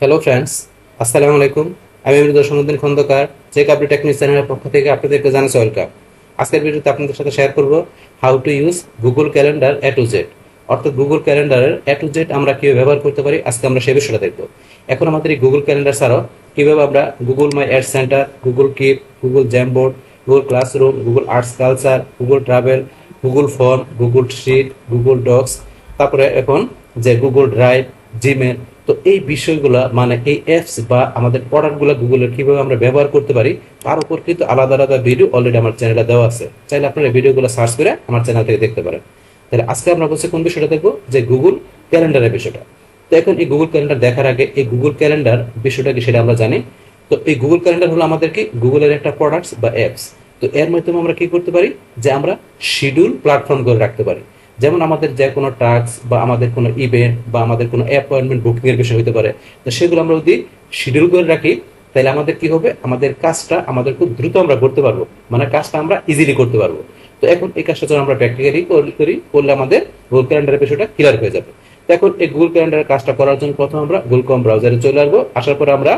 Hello friends, আসসালামু আলাইকুম। আমি মৃদুসনুদ্দিন খন্দকার, চেক আপডেট টেকনিক চ্যানেলের পক্ষ থেকে আপনাদেরকে জানাচ্ছি ওয়েলকাম। আজকের ভিডিওতে আপনাদের সাথে শেয়ার করব how to use Google calendar A to Z, অর্থাৎ গুগল ক্যালেন্ডারের এ টু জেড আমরা কীভাবে ব্যবহার করতে পারি। আজকে আমরা সে বিষয়টা দেখব। এখন আমাদের এই গুগল ক্যালেন্ডার ছাড়াও কীভাবে আমরা Google my ad center, Google keep, Google Jamboard, Google classroom, Google arts culture, Google travel, Google form, Google sheet, Google docs, তারপরে এখন যে গুগল ড্রাইভ, জিমেল, তো এই বিষয়গুলো মানে এই অ্যাপস বা আমাদের প্রোডাক্টগুলো গুগলের কিভাবে আমরা ব্যবহার করতে পারি তার উপর কিন্তু আলাদা আলাদা ভিডিও অলরেডি আমার চ্যানেলে দেওয়া আছে। চাইলে আপনারা এই ভিডিওগুলো সার্চ করে আমার চ্যানেল থেকে দেখতে পারেন। তাহলে আজকে আমরা বলছি কোন বিষয়টা দেখবো, যে গুগল ক্যালেন্ডারের বিষয়টা। তো এখন এই গুগল ক্যালেন্ডার দেখার আগে এই গুগল ক্যালেন্ডার বিষয়টা কি সেটা আমরা জানি। তো এই গুগল ক্যালেন্ডার হলো আমাদের কি গুগলের একটা প্রোডাক্টস বা অ্যাপস। তো এর মাধ্যমে আমরা কি করতে পারি, যে আমরা শিডিউল প্ল্যাটফর্ম করে রাখতে পারি। যেমন আমাদের যে কোনো টাস্ক বা আমাদের কোনো ইভেন্ট বা আমাদের কোনো অ্যাপয়েন্টমেন্ট বুকিং এর বিষয় হতে পারে, তো সেগুলো আমরা যদি শিডিউল করে রাখি তাহলে আমাদের কি হবে, আমাদের কাজটা আমাদের খুব দ্রুত আমরা করতে পারবো, মানে কাজটা আমরা ইজিলি করতে পারবো। তো এখন এই কাজটা যখন আমরা প্র্যাকটিক্যালি করলে আমাদের গুগল ক্যালেন্ডারের বিষয়টা ক্লিয়ার হয়ে যাবে। তো এখন এই গুগল ক্যালেন্ডারের কাজটা করার জন্য প্রথম আমরা গুগল ক্রোম ব্রাউজারে চলে আসবো। আসার পরে আমরা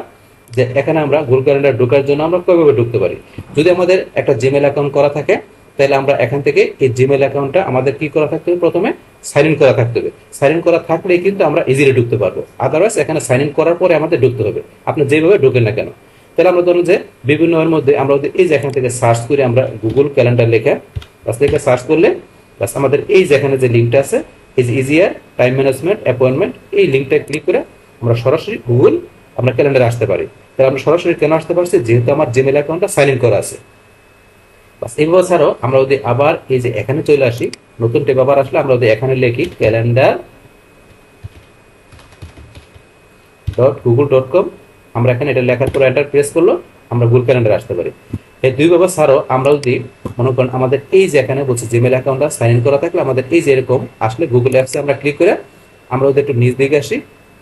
যে এখানে আমরা গুগল ক্যালেন্ডার ঢোকার জন্য আমরা কিভাবে ঢুকতে পারি, যদি আমাদের একটা জিমেল অ্যাকাউন্ট করা থাকে তাহলে আমরা এখান থেকে এই জিমেল অ্যাকাউন্টটা আমাদের কি করা থাকতে হবে, প্রথমে সাইন ইন করা থাকতে হবে। সাইন ইন করা থাকলেই কিন্তু আমরা ইজিলি ঢুকতে পারবো, আদারওয়াইজ এখানে সাইন ইন করার পরে আমাদের ঢুকতে হবে, আপনি যেভাবে ঢুকেন না কেন। তাহলে আমরা ধরুন যে বিভিন্ন এর মধ্যে আমরা এই যে এখান থেকে সার্চ করে আমরা গুগল ক্যালেন্ডার লেখা বাস লেখা সার্চ করলে বাস আমাদের এই যে এখানে যে লিঙ্কটা আছে, এই যে ইজিয়ার টাইম ম্যানেজমেন্ট অ্যাপয়েন্টমেন্ট, এই লিঙ্কটা ক্লিক করে আমরা সরাসরি গুগল আমরা ক্যালেন্ডারে আসতে পারি। তাহলে আমরা সরাসরি কেন আসতে পারছি, যেহেতু আমার জিমেল অ্যাকাউন্টটা সাইন ইন করা আছে। বাস এইভাবে ছাড়াও আমরা যদি আবার এই যে এখানে চলে আসি, নতুন ট্যাব আবার আসলে আমরা যদি এখানে লিখি ক্যালেন্ডার .google.com, আমরা এখানে এটা লেখার পর এন্টার প্রেস করলো আমরা গুগল ক্যালেন্ডার আসতে পারি। এই দুই ব্যবহার ছাড়াও আমরা যদি মনে করেন আমাদের এই যে এখানে বলছে জিমেল অ্যাকাউন্টটা সাইন ইন করা থাকলে আমাদের এই যে এরকম আসলে গুগল অ্যাপসে আমরা ক্লিক করে আমরা যদি একটু নিচ দিকে আসি,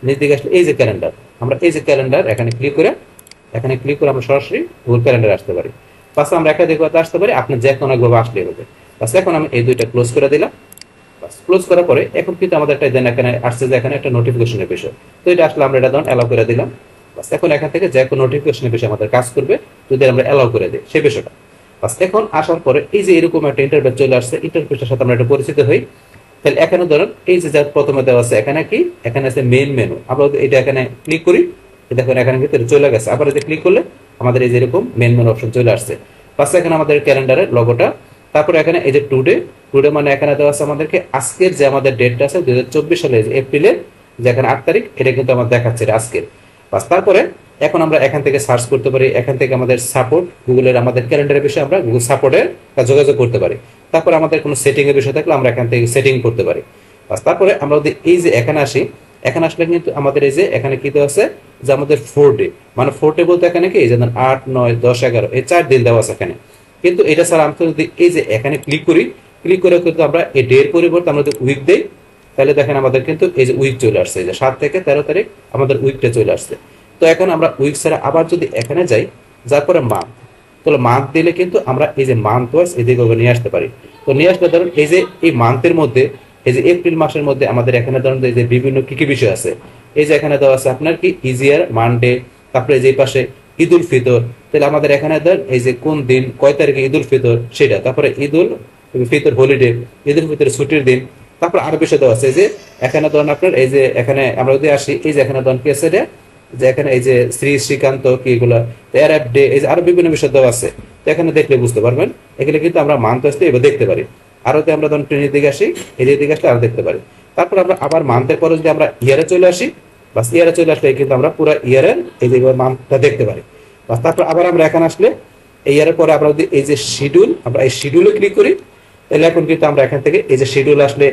নিচ দিকে আসলে এই যে ক্যালেন্ডার, আমরা এই যে ক্যালেন্ডার এখানে ক্লিক করে আমরা সরাসরি গুগল ক্যালেন্ডার আসতে পারি। পাশে আমরা একাধিকভাবে আসতে পারি, আপনি যে কোনো একভাবে আসলেই হবে। বাস এখন আমি এই দুইটা ক্লোজ করে দিলাম। বাস ক্লোজ করার পরে এখন কিন্তু আমাদের একটা দেন এখানে আসছে যে এখানে একটা নোটিফিকেশনের বিষয়, তো এটা আসলে আমরা এটা ধরুন অ্যালাউ করে দিলাম। বাস এখন এখান থেকে যে কোনো নোটিফিকেশনের বিষয় আমাদের কাজ করবে যদি আমরা অ্যালাউ করে দিই সেই বিষয়টা। বাস এখন আসার পরে এই যে এরকম একটা ইন্টারফেস চলে আসছে, ইন্টারফেসের সাথে আমরা একটা পরিচিত হই। তাহলে এখানে ধরুন এই যে যার প্রথমে দেওয়া আছে এখানে কি, এখানে আছে মেইন মেনু, আমরা এটা এখানে ক্লিক করি, দেখুন এখানে ভিতরে চলে গেছে। আবার যদি ক্লিক করলে আমাদের এই যে এরকম মেন মেনু অপশন চলে আসছে। পাশে এখানে আমাদের ক্যালেন্ডারের লোগোটা, তারপরে এখানে এই যে টুডে মানে এখানে দেওয়া আছে আমাদেরকে আজকের যে আমাদের ডেটটা আছে 2024 সালের এপ্রিলের যে এখানে 8 তারিখ, এটা কিন্তু আমার দেখাচ্ছে আজকের। বাস তারপরে এখন আমরা এখান থেকে সার্চ করতে পারি, এখান থেকে আমাদের সাপোর্ট গুগলের আমাদের ক্যালেন্ডারের বিষয়ে আমরা গুগল সাপোর্টের যোগাযোগ করতে পারি। তারপরে আমাদের কোনো সেটিং এর বিষয় থাকলে আমরা এখান থেকে সেটিং করতে পারি। বাস তারপরে আমরা যদি এই যে এখানে আসি, এখানে আসলে কিন্তু আমাদের এই যে এখানে কি দেওয়া আছে, যে আমাদের 4 ডে, মানে 4 ডে বলতে এখানে কি এই যে 8, 9, 10, 11 এই 4 দিন দেওয়া আছে এখানে। কিন্তু এটা ছাড়া আমি যদি এই যে এখানে ক্লিক করি, ক্লিক করে কিন্তু আমরা এই ডে এর পরিবর্তে আমরা যদি উইক দেই তাহলে দেখেন আমাদের কিন্তু এই যে উইক চলে আসছে, এই যে 7 থেকে 13 তারিখ আমাদের উইকটা চলে আসছে। তো এখন আমরা উইক ছাড়া আবার যদি এখানে যাই, যার পরে মান্থ, তাহলে মান্থ দিলে কিন্তু আমরা এই যে মান্থ ওয়াইজ এদিকে নিয়ে আসতে পারি। তো নিয়ে আসলে ধরুন এই যে এই মান্থের মধ্যে এই যে এপ্রিল মাসের মধ্যে আমাদের এখানে ধরুন এই যে বিভিন্ন কি কি বিষয় আছে, এই যে এখানে দেওয়া আছে আপনার কি ইজিয়ার মানডে, তারপরে যে পাশে ঈদুল ফিতর, তাহলে আমাদের এখানে ধর এই যে কোন দিন কয় তারিখে ঈদুল ফিতর সেটা, তারপরে ঈদুল ফিতর হলিডে, ঈদুল ফিতর ছুটির দিন, তারপর আরো বিষয় দেওয়া আছে যে এখানে ধরুন আপনার এই যে এখানে আমরা যদি আসি এই যে এখানে ধরুন কি আছে যে এখানে এই যে শ্রীকান্ত কি এগুলা অ্যারাব ডে, এই যে আরো বিভিন্ন বিষয় দেওয়া আছে। তো এখানে দেখলে বুঝতে পারবেন এগুলো কিন্তু আমরা মান্থ আসতে এবার দেখতে পারি। আরো আমরা ধরুন ট্রেনের দিকে আসি, এই দিকে আসলে আরো দেখতে পারি। তারপর আমরা আবার মান্থের পরে যদি আমরা ইয়ারে চলে আসি, বাস ইয়ারে চলে আসলে কিন্তু আমরা পুরো ইয়ারের এই যে মান্থটা দেখতে পারি। বাস তারপর আবার আমরা এখানে আসলে এই ইয়ারের পরে আমরা যদি এই যে শিডিউল, আমরা এই শিডিউলে ক্লিক করি তাহলে এখন কিন্তু আমরা এখান থেকে এই যে শিডিউল আসলে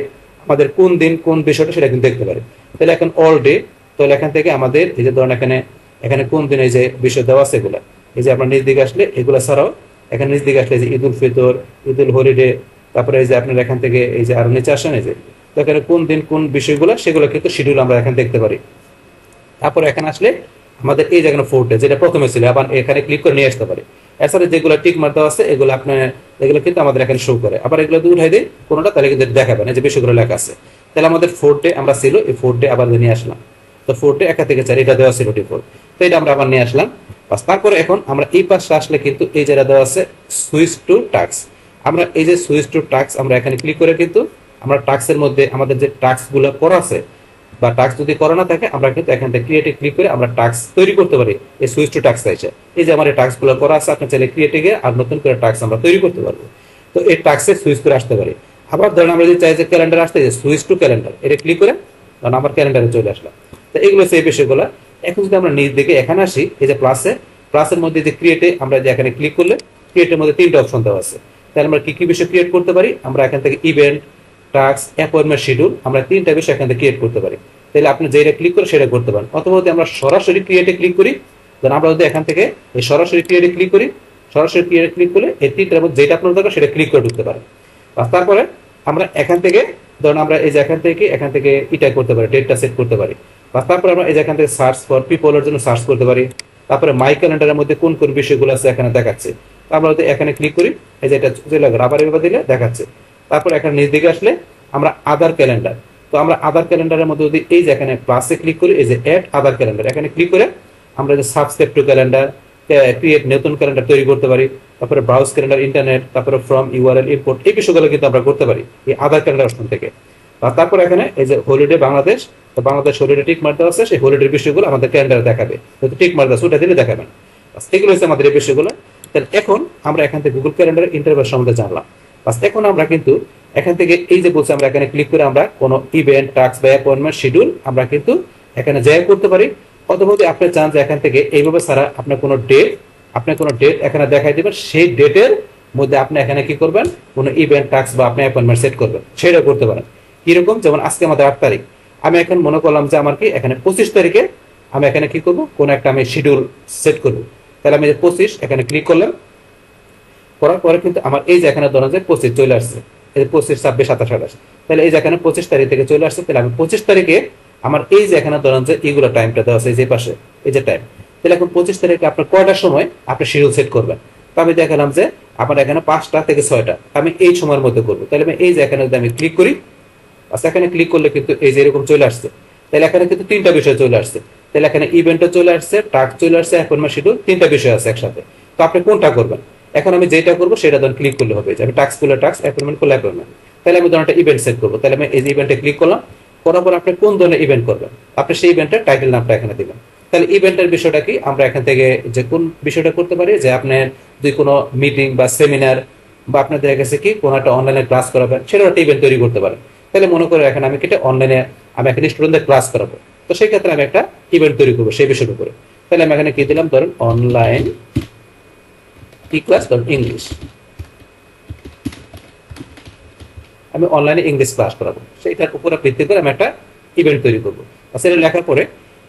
আমাদের কোন দিন কোন বিষয়টা সেটা কিন্তু দেখতে পারি। তাহলে এখন অল ডে, তাহলে এখান থেকে আমাদের এই যে ধরুন এখানে কোন দিন এই যে বিষয় দেওয়া আছে এগুলা, এই যে আপনার নিজ দিকে আসলে এগুলা ছাড়াও এখানে নিজ দিকে আসলে যে ঈদুল ফিতর, ঈদুল হলিডে, তারপরে এই যে আপনার এখান থেকে এই যে আরো নিচে আসেন এই যে, তো এখানে কোন দিন কোন বিষয়গুলো সেগুলো কিন্তু শিডিউল আমরা এখানে দেখতে পারি। তারপরে এখানে আসলে আমাদের এই যে এখানে 4 ডে যেটা প্রথমে ছিল আবার এখানে ক্লিক করে নিয়ে আসতে পারি। এছাড়া যেগুলো টিক মার দেওয়া আছে এগুলো আপনার এগুলো কিন্তু আমাদের এখানে শো করে, আবার এগুলো যদি উঠাই দিই কোনোটা তাহলে কিন্তু দেখাবে না যে বিষয়গুলো লেখা আছে। তাহলে আমাদের 4 ডে আমরা ছিল, এই 4 ডে আবার নিয়ে আসলাম। তো 4 একা থেকে 4 এটা দেওয়া আছে রুটি 4। তো এটা আমরা আবার নিয়ে আসলাম। বাস তারপরে এখন আমরা এই পাশে আসলে কিন্তু এই যেটা দেওয়া আছে সুইচ টু টাস্ক, আমরা এই যে সুইচ টু টাস্ক আমরা এখানে ক্লিক করে কিন্তু আমরা টাস্কের মধ্যে আমাদের যে টাস্কগুলো করা আছে বা টাস্ক যদি করা না থাকে আমরা কিন্তু এখান থেকে ক্রিয়েটে ক্লিক করে আমরা টাস্ক তৈরি করতে পারি। এই সুইচ টু টাস্ক আছে, এই যে আমার এই টাস্কগুলো করা আছে, আপনি চাইলে ক্রিয়েটে গিয়ে আর নতুন করে টাস্ক আমরা তৈরি করতে পারবো। তো এই টাস্কে সুইচ করে আসতে পারি। আবার ধরেন আমরা যদি চাই যে ক্যালেন্ডার আসতে, যে সুইচ টু ক্যালেন্ডার এটা ক্লিক করে কারণ আমার ক্যালেন্ডারে চলে আসলাম। তো এগুলো সেই বিষয়গুলো। এখন যদি আমরা নিচ দিকে এখানে আসি, এই যে প্লাসের মধ্যে যে ক্রিয়েটে আমরা যে এখানে ক্লিক করলে ক্রিয়েটের মধ্যে 3টা অপশন দেওয়া আছে। তাহলে আমরা কি কি বিষয় ক্রিয়েট করতে পারি, আমরা এখান থেকে ইভেন্ট, টাস্ক, অ্যাপয়েন্টমেন্ট, শিডিউল, আমরা 3টা বিষয় এখান থেকে ক্রিয়েট করতে পারি। তাহলে আপনি যেটা ক্লিক করে সেটা করতে পারেন। অথবা যদি আমরা সরাসরি ক্রিয়েটে ক্লিক করি, ধরুন আমরা যদি এখান থেকে এই সরাসরি ক্রিয়েটে ক্লিক করি, সরাসরি ক্রিয়েটে ক্লিক করলে এই 3টার মধ্যে যেটা আপনার দরকার সেটা ক্লিক করে ঢুকতে পারেন। তারপরে আমরা এখান থেকে ধরুন আমরা এই যে এখান থেকে এটা করতে পারি, ডেটটা সেট করতে পারি। তারপরে আমরা এই যে এখান থেকে সার্চ ফর পিপলের জন্য সার্চ করতে পারি। তারপরে মাই ক্যালেন্ডারের মধ্যে কোন কোন বিষয়গুলো আছে এখানে দেখাচ্ছে। আমরা যদি এখানে ক্লিক করি, এই যে এটা রাবার এভাবে দিলে দেখাচ্ছে। তারপর এখানে নিচ দিকে আসলে আমরা আদার ক্যালেন্ডার, তো আমরা আদার ক্যালেন্ডারের মধ্যে যদি এই যে এখানে প্লাসে ক্লিক করি, এই যে অ্যাড আদার ক্যালেন্ডার এখানে ক্লিক করে আমরা যে সাবস্ক্রাইব টু ক্যালেন্ডার, ক্রিয়েট নতুন ক্যালেন্ডার তৈরি করতে পারি। তারপরে ব্রাউজ ক্যালেন্ডার, ইন্টারনেট, তারপরে ফ্রম ইউআরএল, ইম্পোর্ট, এই বিষয়গুলো কিন্তু আমরা করতে পারি এই আদার ক্যালেন্ডার অপশন থেকে। আর তারপর এখানে এই যে হলিডে বাংলাদেশ, তো বাংলাদেশ হলিডে টিক মারতে আছে, সেই হলিডের বিষয়গুলো আমাদের ক্যালেন্ডারে দেখাবে, তো টিক মারতে আছে ওটা দিলে দেখাবেন। এগুলো হচ্ছে আমাদের এই বিষয়গুলো। তাহলে এখন আমরা এখান থেকে গুগল ক্যালেন্ডারের ইন্টারফেস সম্বন্ধে জানলাম। বাস এখন আমরা কিন্তু এখান থেকে এই যে বলছে আমরা এখানে ক্লিক করে আমরা কোনো ইভেন্ট, টাস্ক বা অ্যাপয়েন্টমেন্ট, শিডিউল আমরা কিন্তু এখানে যাই করতে পারি। অথবা যদি আপনি চান যে এখান থেকে এইভাবে ছাড়া আপনার কোনো ডেট এখানে দেখাই দিবেন, সেই ডেটের মধ্যে আপনি এখানে কি করবেন, কোনো ইভেন্ট, টাস্ক বা আপনি অ্যাপয়েন্টমেন্ট সেট করবেন, সেটা করতে পারেন। কিরকম, যেমন আজকে আমাদের 8 তারিখ, আমি এখন মনে করলাম যে আমার কি এখানে 25 তারিখে আমি এখানে কি করব, কোন একটা আমি শিডিউল সেট করব। তাহলে আমি যে 25 এখানে ক্লিক করলাম, করার পরে কিন্তু আমার এই যে এখানে ধরেন যে 25 চলে আসছে, এই 25, 26, 27, 28, তাহলে এই যে এখানে 25 তারিখ থেকে চলে আসছে। তাহলে আমি 25 তারিখে আমার এই যে এখানে ধরেন যে এইগুলো টাইমটা দেওয়া আছে, এই যে পাশে এই যে টাইম, তাহলে এখন 25 তারিখে আপনার কয়টার সময় আপনি শিডিউল সেট করবেন। তো আমি দেখালাম যে আমার এখানে 5টা থেকে 6টা আমি এই সময়ের মধ্যে করবো। তাহলে আমি এই যে এখানে যদি আমি ক্লিক করি, এখানে ক্লিক করলে কিন্তু এই যে এরকম চলে আসছে। তাহলে এখানে কিন্তু 3টা বিষয় চলে আসছে। তাহলে এখানে ইভেন্টও চলে আসছে, টাস্ক চলে আসছে, অ্যাপয়েন্টমেন্ট, শিডিউল, 3টা বিষয় আছে একসাথে। তো আপনি কোনটা করবেন, এখন আমি যেটা করবো সেটা ধরুন ক্লিক করলে হবে। আমি টাস্ক করলে টাস্ক, অ্যাপয়েন্টমেন্ট করলে অ্যাপয়েন্টমেন্ট। তাহলে আমি ধরুন একটা ইভেন্ট সেট করবো। তাহলে আমি এই যে ইভেন্টে ক্লিক করলাম, করার পর আপনি কোন ধরনের ইভেন্ট করবেন, আপনি সেই ইভেন্টের টাইটেল নামটা এখানে দিবেন। তাহলে ইভেন্টের বিষয়টা কি, আমরা এখান থেকে যে কোন বিষয়টা করতে পারি, যে আপনার যদি কোনো মিটিং বা সেমিনার বা আপনার দেখা গেছে কি কোনো একটা অনলাইনে ক্লাস করাবেন, সেটা একটা ইভেন্ট তৈরি করতে পারেন। তাহলে মনে করে এখানে আমি কিটা অনলাইনে আমি এখানে স্টুডেন্টদের ক্লাস করাবো, তো সেই ক্ষেত্রে আমি একটা ইভেন্ট তৈরি করবো সেই বিষয়ের উপরে। তাহলে আমি এখানে কি দিলাম, ধরুন অনলাইন ই ক্লাস ইংলিশ, আমি অনলাইনে ইংলিশ ক্লাস করাবো, সেইটার উপরে ভিত্তি করে আমি একটা ইভেন্ট তৈরি করবো। সেটা লেখার পরে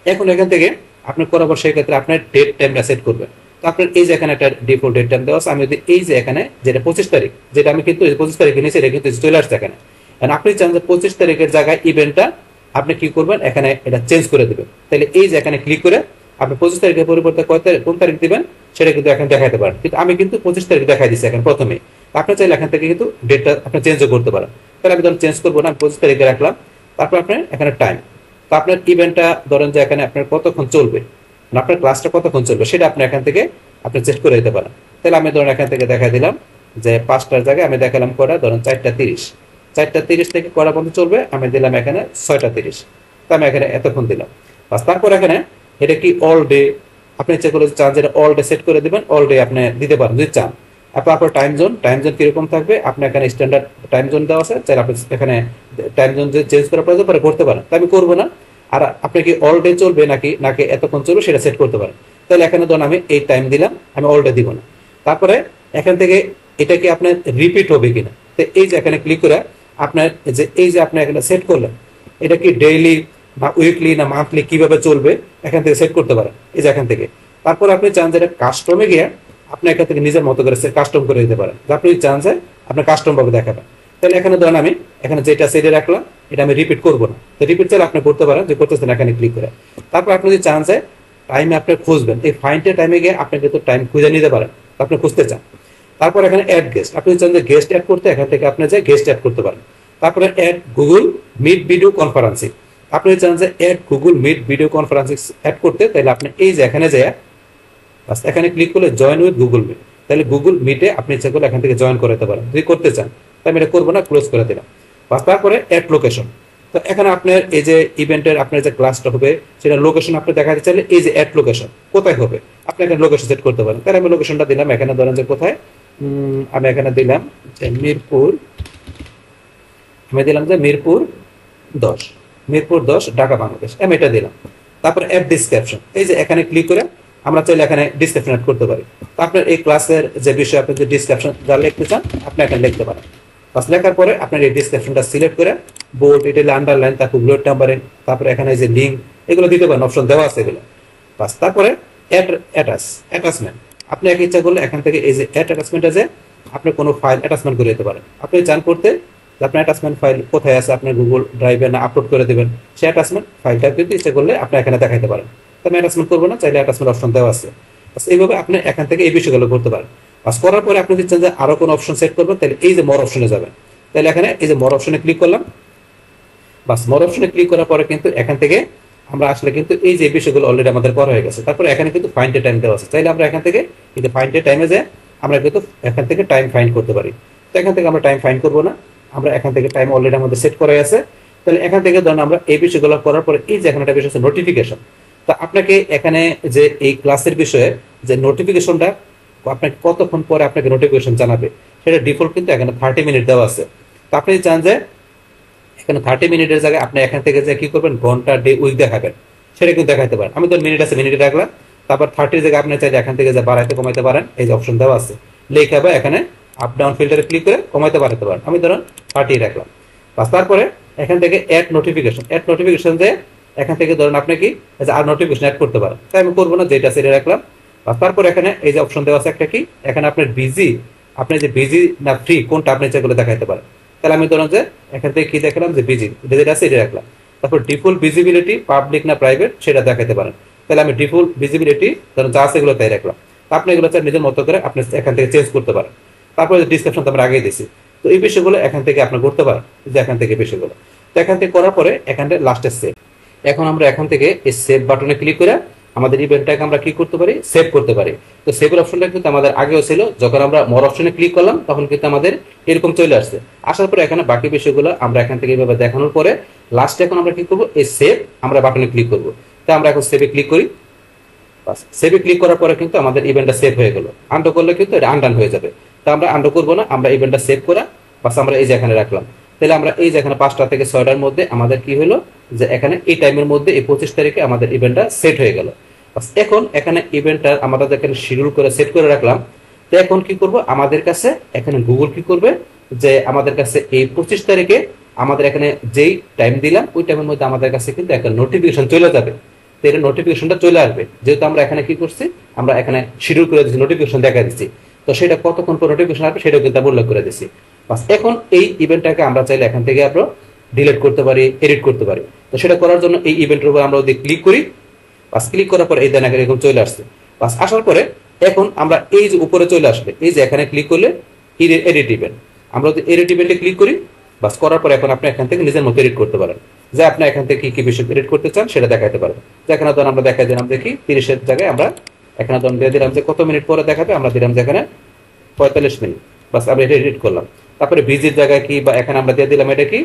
এখন এখান থেকে আপনি করাবো, সেই ক্ষেত্রে আপনার ডেট টাইমটা সেট করবেন। তো আপনার এই যে এখানে একটা ডিফল্ট ডেট টাইম দেওয়া আছে, আমি যদি এই যে এখানে যেটা 25 তারিখ, যেটা আমি কিন্তু 25 তারিখে নিয়েছি, এটা কিন্তু চলে আসছে এখানে। আপনি চান যে 25 তারিখের জায়গায় ইভেন্টটা আপনি কি করবেন, এখানে এটা চেঞ্জ করে দেবেন। তাহলে এই যে এখানে ক্লিক করে আপনি 25 তারিখের পরিবর্তে কোন তারিখ দিবেন সেটা কিন্তু এখানে দেখাতে পারেন। কিন্তু আমি কিন্তু 25 তারিখ দেখাই দিচ্ছি এখন প্রথমে। আপনি চাইলে এখান থেকে কিন্তু ডেটটা আপনি চেঞ্জও করতে পারেন। তাহলে আমি ধরুন চেঞ্জ করবো না, আমি 25 তারিখে রাখলাম। তারপর আপনার এখানে টাইম, তো আপনার ইভেন্টটা ধরেন যে এখানে আপনার কতক্ষণ চলবে, আপনার ক্লাসটা কতক্ষণ চলবে সেটা আপনি এখান থেকে আপনি চেক করে দিতে পারেন। তাহলে আমি ধরুন এখান থেকে দেখা দিলাম যে 5টার জায়গায় আমি দেখালাম করা ধরুন 4:30 থেকে করা পর্যন্ত চলবে, আমি দিলাম এখানে 6:30, তো আমি এখানে এতক্ষণ দিলাম। বাস তারপর এখানে এটা কি অল ডে, আপনি ইচ্ছা করলে চান যেটা অল ডে সেট করে দেবেন, অল ডে আপনি দিতে পারেন যদি চান। আপনার টাইম জোন কিরকম থাকবে, আপনি এখানে স্ট্যান্ডার্ড টাইম জোন দেওয়া আছে, চাইলে আপনি এখানে টাইম জোন যে চেঞ্জ করার প্রয়োজন পরে করতে পারেন। তো আমি করবো না। আর আপনি কি অল ডে চলবে নাকি এতক্ষণ চলবে সেটা সেট করতে পারেন। তাহলে এখানে ধরুন আমি এই টাইম দিলাম, আমি অল ডে দিব না। তারপরে এখান থেকে এটা কি আপনার রিপিট হবে কিনা, তো এই যে এখানে ক্লিক করে আপনার যে এই যে আপনি এখানে সেট করলেন, এটা কি ডেইলি বা উইকলি না মান্থলি কিভাবে চলবে এখান থেকে সেট করতে পারেন, এই যে এখান থেকে। তারপর আপনি চান যে কাস্টমে গিয়ে আপনি এখান থেকে নিজের মতো করে কাস্টম করে দিতে পারেন, আপনি চান যে আপনি কাস্টম ভাবে দেখাবেন। তাহলে এখানে ধরেন আমি এখানে যেটা সেটে রাখলাম এটা আমি রিপিট করবো না, তো রিপিট চাইলে আপনি করতে পারেন, যে করতেছেন এখানে ক্লিক করে। তারপর আপনি যদি চান যে টাইমে আপনি খুঁজবেন, এই ফাইন্ডের টাইমে গিয়ে আপনি কিন্তু টাইম খুঁজে নিতে পারেন, আপনি খুঁজতে চান। তারপর এখানে অ্যাড গেস্ট, আপনি চান যে গেস্ট অ্যাড করতে, এখান থেকে আপনি যে গেস্ট অ্যাড করতে পারেন। তারপরে add Google meet video conferencing, আপনি চান যে add Google meet video conferencing add করতে, তাহলে আপনি এই যে এখানে যায় বাস এখানে ক্লিক করলে জয়েন উইথ গুগল মিট, তাহলে গুগল মিটে আপনি ইচ্ছা করলে এখান থেকে জয়েন করতে পারেন যদি করতে চান। তাই আমি এটা করবো না, ক্লোজ করে দিলাম। বাস তারপরে অ্যাড লোকেশন। তো এখানে আপনার এই যে ইভেন্টের আপনার যে ক্লাসটা হবে সেটা লোকেশন আপনি দেখাতে চাইলে এই যে অ্যাড লোকেশন কোথায় হবে আপনি এখানে লোকেশন সেট করতে পারেন। তাহলে আমি লোকেশনটা দিলাম এখানে, ধরেন যে কোথায় আমি এখানে দিলাম যে মিরপুর, আমি দিলাম যে মিরপুর 10 ঢাকা বাংলাদেশ, আমি এটা দিলাম। তারপরে অ্যাড ডিসক্রিপশন, এই যে এখানে ক্লিক করে আমরা চাইলে এখানে ডিসক্রিপশন অ্যাড করতে পারি। তো আপনার এই ক্লাসের যে বিষয় আপনি যে ডিসক্রিপশন যা লিখতে চান আপনি এখানে লিখতে পারেন। বাস লেখার পরে আপনার এই ডিসক্রিপশনটা সিলেক্ট করে বোল্ড, ইটালি, আন্ডারলাইন, তারপর বুলেট নাম্বারিং, তারপরে এখানে যে লিঙ্ক এগুলো দিতে পারেন, অপশন দেওয়া আছে এগুলো। বাস তারপরে অ্যাটাচমেন্ট, আপনি এক ইচ্ছা করলে এখান থেকে এই যে অ্যাটাচমেন্টে যে আপনি কোনো ফাইল অ্যাটাচমেন্ট করে দিতে পারেন। আপনি চান করতে যে আপনার অ্যাটাচমেন্ট ফাইল কোথায় আছে আপনার গুগল ড্রাইভে না আপলোড করে দেবেন, সেই অ্যাটাচমেন্ট ফাইলটা কিন্তু ইচ্ছা করলে আপনি এখানে দেখাতে পারেন। তো আমি অ্যাটাচমেন্ট করবো না, চাইলে অ্যাটাচমেন্ট অপশন দেওয়া আছে। বাস এইভাবে আপনি এখান থেকে এই বিষয়গুলো করতে পারেন। বাস করার পরে আপনি দিচ্ছেন যে আরো কোনো অপশন সেট করবেন, তাহলে এই যে মোর অপশনে যাবেন। তাহলে এখানে এই যে মোর অপশনে ক্লিক করলাম। বাস মোর অপশনে ক্লিক করার পরে কিন্তু এখান থেকে আমরা আসলে কিন্তু এই যে বিষয়গুলো অলরেডি আমাদের করা হয়ে গেছে। তারপরে এখানে কিন্তু ফাইন্ড এ টাইম দেওয়া আছে, চাইলে আমরা এখান থেকে কিন্তু ফাইন্ড এ টাইমে যে আমরা কিন্তু এখান থেকে টাইম ফাইন্ড করতে পারি। তো এখান থেকে আমরা টাইম ফাইন্ড করবো না, আমরা এখান থেকে টাইম অলরেডি আমাদের সেট করা আছে। তাহলে এখান থেকে ধরুন আমরা এই বিষয়গুলো করার পরে এই যে এখানে একটা বিষয় আছে নোটিফিকেশন। তো আপনাকে এখানে যে এই ক্লাসের বিষয়ে যে নোটিফিকেশনটা আপনাকে কতক্ষণ পরে আপনাকে নোটিফিকেশন জানাবে সেটা ডিফল্ট কিন্তু এখানে 30 মিনিট দেওয়া আছে। তো আপনি চান যে এখানে 30 মিনিটের জায়গায় আপনি এখান থেকে যে কি করবেন ঘন্টা, ডে, উইক দেখাবেন, সেটা কিন্তু দেখাতে পারেন। আমি তো মিনিট আছে মিনিটে রাখলাম। তারপর 30 জায়গায় আপনি চাইলে এখান থেকে যে বাড়াইতে কমাইতে পারেন, এই যে অপশন দেওয়া আছে লেখা হবে এখানে আপ ডাউন ফিল্টারে ক্লিক করে কমাইতে বাড়াতে পারেন। আমি ধরুন 30 রাখলাম। বাস তারপরে এখান থেকে অ্যাড নোটিফিকেশন যে এখান থেকে ধরুন আপনি কি আর নোটিফিকেশন অ্যাড করতে পারেন। তাই আমি করবো না, যেটা সেটা রাখলাম। বাস তারপর এখানে এই যে অপশন দেওয়া আছে একটা কি এখানে আপনার বিজি, আপনি যে বিজি না ফ্রি কোনটা আপনি যেগুলো দেখাইতে পারেন। তাহলে আমি ধরুন যে এখান থেকে কি দেখালাম যে বিজি, যেটা আছে এটা রাখলাম। তারপর ডিফল্ট ভিজিবিলিটি পাবলিক না প্রাইভেট সেটা দেখাতে পারেন। তাহলে আমি ডিফল্ট ভিজিবিলিটি ধরুন যা আছে এগুলো তাই রাখলাম। আপনি এগুলো চাই নিজের মতো করে আপনি এখান থেকে চেঞ্জ করতে পারেন। তারপরে ডিসক্রিপশন তো আমরা আগেই দিয়েছি। তো এই বিষয়গুলো এখান থেকে আপনি করতে পারেন, যে এখান থেকে বিষয়গুলো। তো এখান থেকে করার পরে এখানটা লাস্টে সেভ। এখন আমরা এখান থেকে এই সেভ বাটনে ক্লিক করে আমাদের ইভেন্টটাকে আমরা কি করতে পারি, সেভ করতে পারি। তো সেভের অপশনটা কিন্তু আমাদের আগেও ছিল, যখন আমরা মোর অপশনে ক্লিক করলাম তখন কিন্তু আমাদের এরকম চলে আসছে। আসার পরে এখানে বাকি বিষয়গুলো আমরা এখান থেকে এইভাবে দেখানোর পরে লাস্টে এখন আমরা কি করবো, এই সেভ আমরা বাটনে ক্লিক করবো। তাই আমরা এখন সেভে ক্লিক করি। বাস সেভে ক্লিক করার পরে কিন্তু আমাদের ইভেন্টটা সেভ হয়ে গেল। আন্ডু করলে কিন্তু এটা আনডান হয়ে যাবে। তো আমরা আন্ডু করবো না, আমরা ইভেন্টটা সেভ করা বাস আমরা এই যে এখানে রাখলাম। তাহলে আমরা এই যে এখানে 5টা থেকে 6টার মধ্যে আমাদের কি হলো যে এখানে এই টাইমের মধ্যে এই 25 তারিখে আমাদের ইভেন্টটা সেট হয়ে গেল। এখন এখানে ইভেন্টটা আমাদের এখানে শিডিউল করে সেট করে রাখলাম। তো এখন কি করব, আমাদের কাছে এখানে গুগল কি করবে যে আমাদের কাছে এই 25 তারিখে আমাদের এখানে যেই টাইম দিলাম ওই টাইমের মধ্যে আমাদের কাছে কিন্তু একটা নোটিফিকেশন চলে যাবে। তো এটা নোটিফিকেশনটা চলে আসবে, যেহেতু আমরা এখানে কি করছি, আমরা এখানে শিডিউল করে দিচ্ছি, নোটিফিকেশন দেখা দিচ্ছি। তো সেটা কতক্ষণ পর নোটিফিকেশন আসবে সেটাও কিন্তু আমরা উল্লেখ করে দিচ্ছি। বাস এখন এই ইভেন্টটাকে আমরা চাইলে এখান থেকে আমরা ডিলিট করতে পারি, এডিট করতে পারি। তো সেটা করার জন্য এই ইভেন্টের উপর আমরা যদি ক্লিক করি, বাস ক্লিক করার পর এই দেন এরকম চলে আসছে। বাস আসার পরে এখন আমরা এই যে উপরে চলে আসবে, এই যে এখানে ক্লিক করলে এডিট ইভেন্ট, আমরা যদি এডিট ইভেন্টে ক্লিক করি, বাস করার পর এখন আপনি এখান থেকে নিজের মতো এডিট করতে পারেন, যে আপনি এখান থেকে কি কি বিষয় এডিট করতে চান সেটা দেখাতে পারেন। যে এখানে ধরুন আমরা দেখাই দিলাম দেখি 30-এর জায়গায় আমরা এখানে ধরুন দিয়ে দিলাম যে কত মিনিট পরে দেখাবে, আমরা দিলাম যে এখানে 45 মিনিট। বাস আমরা এটা এডিট করলাম। তারপরে বিজির জায়গায় কি বা এখানে আমরা দিয়ে দিলাম এটা কি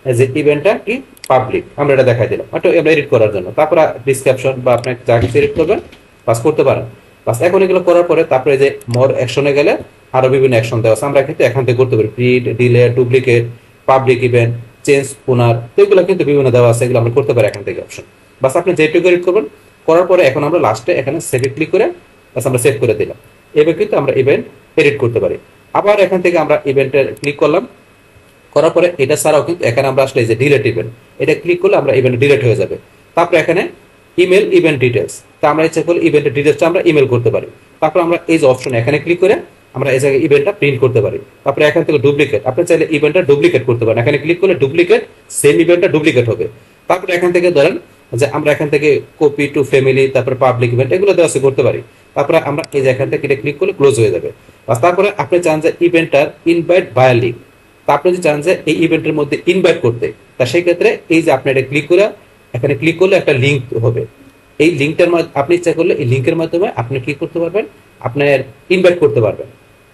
যে ইভেন্টটা কি পাবলিক, আমরা এটা দেখাই দিলাম এটা এডিট করার জন্য। তারপরে ডিসক্রিপশন বা আপনি যা কিছু এডিট করবেন বাস করতে পারেন। বাস এখন এগুলো করার পরে তারপরে যে মোর অ্যাকশনে গেলে আরো বিভিন্ন অ্যাকশন দেওয়া আছে, আমরা কিন্তু এখান থেকে করতে পারি print, delay, duplicate, public event, change, পুনার, তো এগুলো কিন্তু বিভিন্ন দেওয়া আছে, এগুলো আমরা করতে পারি এখান থেকে অপশন। বাস আপনি যেটুকু এডিট করবেন করার পরে এখন আমরা লাস্টে এখানে সেভে ক্লিক করে বাস আমরা সেভ করে দিলাম। এবার কিন্তু আমরা ইভেন্ট এডিট করতে পারি। আবার এখান থেকে আমরা ইভেন্টে ক্লিক করলাম, করার পরে এটা ছাড়াও কিন্তু এখানে আমরা আসলে যে ডিলিট ইভেন্ট, এটা ক্লিক করলে আমরা ইভেন্ট ডিলিট হয়ে যাবে। তারপরে এখানে ইমেল ইভেন্ট ডিটেলস, তা আমরা ইচ্ছা করলে ইভেন্টের ডিটেলসটা আমরা ইমেল করতে পারি। তারপর আমরা এই যে অপশন এখানে ক্লিক করে আমরা এই জায়গায় ইভেন্টটা প্রিন্ট করতে পারি। তারপরে এখান থেকে ডুপ্লিকেট, আপনি চাইলে ইভেন্টটা ডুপ্লিকেট করতে পারেন, এখানে ক্লিক করলে ডুপ্লিকেট সেম ইভেন্টটা ডুপ্লিকেট হবে। তারপরে এখান থেকে ধরেন যে আমরা এখান থেকে কপি টু ফ্যামিলি, তারপরে পাবলিক ইভেন্ট এগুলো দেওয়া করতে পারি। তারপরে আমরা এই যে এখান থেকে এটা ক্লিক করলে ক্লোজ হয়ে যাবে। তারপরে আপনি চান যে ইভেন্টটার ইনভাইট বায়ার লিঙ্ক, তা আপনি যদি চান যে এই ইভেন্টের মধ্যে ইনভাইট করতে, তা সেই ক্ষেত্রে এই যে আপনি এটা ক্লিক করে এখানে ক্লিক করলে একটা লিঙ্ক হবে। এই লিঙ্কটার মাধ্যমে আপনি ইচ্ছা করলে এই লিঙ্কের মাধ্যমে আপনি কি করতে পারবেন, আপনার ইনভাইট করতে পারবেন।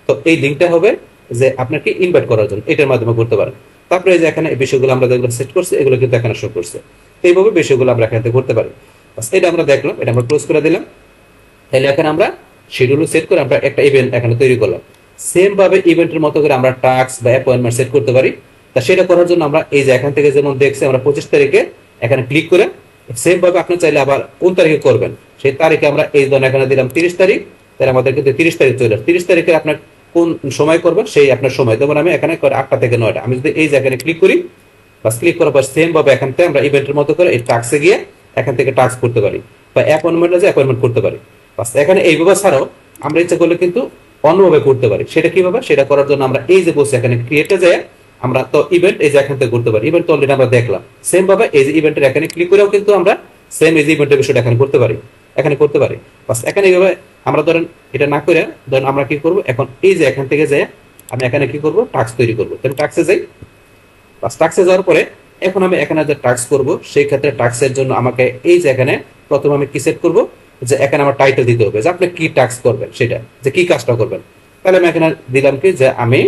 তো এই লিঙ্কটা হবে যে আপনাকে ইনভাইট করার জন্য, এটার মাধ্যমে করতে পারেন। তারপরে এই যে এখানে এই বিষয়গুলো আমরা যেগুলো সেট করছি এগুলো কিন্তু এখানে শো করছে। এইভাবে বিষয়গুলো আমরা এখান থেকে করতে পারি। এটা আমরা দেখলাম, এটা আমরা ক্লোজ করে দিলাম। তাহলে এখানে আমরা শিডিউল সেট করে আমরা একটা ইভেন্ট এখানে তৈরি করলাম। সেম ভাবে ইভেন্টের মতো করে আমরা টাস্ক বা অ্যাপয়েন্টমেন্ট সেট করতে পারি। তা সেটা করার জন্য আমরা এই যে এখান থেকে যেমন দেখছি আমরা 25 তারিখে এখানে ক্লিক করে সেম ভাবে আপনি চাইলে আবার কোন তারিখে করবেন সেই তারিখে আমরা এই ধরনের এখানে দিলাম 30 তারিখ। তাহলে আমাদের কিন্তু 30 তারিখ চলে আসে। 30 তারিখে আপনার কোন সময় করবেন সেই আপনার সময়, যেমন আমি এখানে 8টা থেকে 9টা, আমি যদি এই যে এখানে ক্লিক করি, বাস ক্লিক করার পর সেম ভাবে এখান থেকে আমরা ইভেন্টের মতো করে এই টাস্কে গিয়ে এখান থেকে টাস্ক করতে পারি বা অ্যাপয়েন্টমেন্টে যে অ্যাপয়েন্টমেন্ট করতে পারি। বাস এখানে এইভাবে ছাড়াও আমরা ইচ্ছা করলে কিন্তু অন্যভাবে করতে পারি। সেটা কিভাবে, সেটা করার জন্য আমরা এই যে বসে এখানে ক্রিয়েটে যায় আমরা তো ইভেন্ট এই যে এখান থেকে করতে পারি। ইভেন্ট অলরেডি আমরা দেখলাম। সেম ভাবে এই যে ইভেন্টের এখানে ক্লিক করেও কিন্তু আমরা সেম এই যে ইভেন্টের বিষয়টা এখানে করতে পারি, এখানে করতে পারি। বাস এখানে এইভাবে আমরা ধরেন এটা না করে ধরেন আমরা কি করব, এখন এই যে এখান থেকে যায় আমি এখানে কি করব, টাস্ক তৈরি করব। তাহলে টাস্কে যাই। বাস টাস্কে যাওয়ার পরে এখন আমি এখানে যে টাস্ক করব সেই ক্ষেত্রে টাস্কের জন্য আমাকে এই যে এখানে প্রথমে আমি কি সেট করব, যে এখানে আমার টাইটেল দিতে হবে যে আপনি কি টাস্ক করবেন, সেটা যে কি কাজটা করবেন। তাহলে আমি এখানে দিলাম কি যে আমি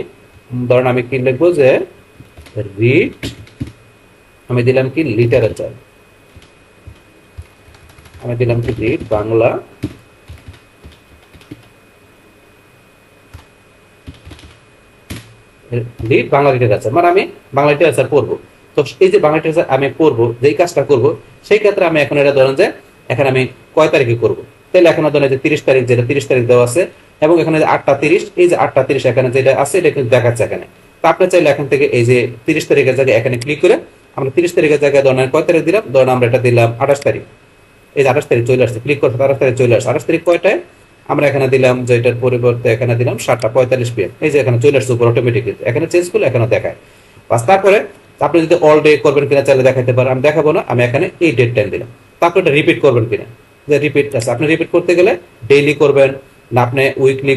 ধরেন আমি কি লিখবো যে রিড, আমি দিলাম কি লিটারেচার, আমি দিলাম কি রিড বাংলা লিটারেচার, মানে আমি বাংলা লিটারেচার পড়বো। তো এই যে বাংলা লিটারেচার আমি পড়বো, যেই কাজটা করব সেই ক্ষেত্রে আমি এখন এটা ধরেন যে এখানে আমি কয় তারিখে করব। তাহলে এখন ধরেন যে 30 তারিখ, যেটা 30 তারিখ দেওয়া আছে, এবং এখানে যে 8টা 30, এই যে 8টা 30 এখানে যেটা আছে এটা কিন্তু দেখাচ্ছে এখানে। তা আপনি চাইলে এখান থেকে এই যে 30 তারিখের জায়গায় এখানে ক্লিক করে আমরা 30 তারিখের জায়গায় ধরেন কয় তারিখ দিলাম, ধরেন আমরা এটা দিলাম 28 তারিখ। এই যে 28 তারিখ চলে আসছে, ক্লিক করতে 28 তারিখ চলে আসছে। 28 তারিখ কয়টায় আমরা এখানে দিলাম যে এটার পরিবর্তে এখানে দিলাম 7টা 45 PM। এই যে এখানে চলে আসছে উপর অটোমেটিকলি, এখানে চেঞ্জ করলে এখানে দেখায়। বাস তারপরে আপনি যদি অল ডে করবেন কিনা চাইলে দেখাতে পারেন, আমি দেখাবো না, আমি এখানে এই ডেট টাইম দিলাম। তারপর এটা রিপিট করবেন কিনা, যে রিপিট আছে আপনি রিপিট করতে গেলে ডেইলি করবেন না আপনি উইকলি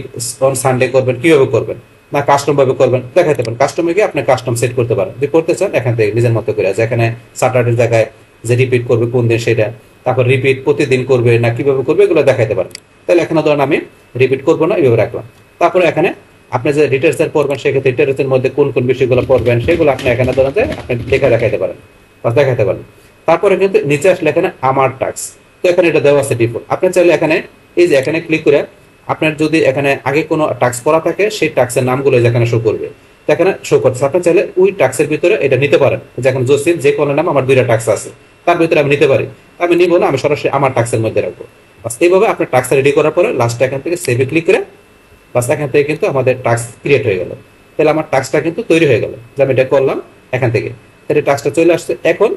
অন সানডে করবেন, কিভাবে করবেন, না কাস্টম ভাবে করবেন দেখাতে পারেন। কাস্টমে গিয়ে আপনি কাস্টম সেট করতে পারেন যদি করতে চান এখান থেকে নিজের মতো করে। এখানে স্যাটারডের জায়গায় যে রিপিট করবে কোন দিন সেটা, তারপর রিপিট প্রতিদিন করবে না কিভাবে করবে এগুলো দেখাতে পারেন। তাহলে এখানে ধরেন আমি রিপিট করবো না, এইভাবে রাখলাম। তারপরে এখানে আপনি যে লিটারেচার পড়বেন সেক্ষেত্রে লিটারেচারের মধ্যে কোন কোন বিষয়গুলো পড়বেন সেগুলো আপনি এখানে ধরেন যে আপনি লেখা দেখাতে পারেন বা দেখাতে পারেন। তারপরে কিন্তু নিচে আসলে এখানে আমার টাস্ক, তো এখানে এটা দেওয়া আছে ডিফল্ট। আপনি চাইলে এখানে এই যে এখানে ক্লিক করে আপনার যদি এখানে আগে কোনো টাস্ক করা থাকে সেই টাস্কের নামগুলো এখানে শো করবে, তো এখানে শো করছে। আপনি চাইলে ওই টাস্কের ভিতরে এটা নিতে পারেন, যেখানে জসিম যে কোনো নাম আমার 2টা টাস্ক আছে তার ভিতরে আমি নিতে পারি। আমি নিব না, আমি সরাসরি আমার টাস্কের মধ্যে রাখবো। বাস এইভাবে আপনার টাস্ক রেডি করার পরে লাস্টে এখান থেকে সেভে ক্লিক করে বাস এখান থেকে কিন্তু আমাদের টাস্ক ক্রিয়েট হয়ে গেল। তাহলে আমার টাস্কটা কিন্তু তৈরি হয়ে গেল, যে আমি এটা করলাম এখান থেকে, তাহলে টাস্কটা চলে আসছে। এখন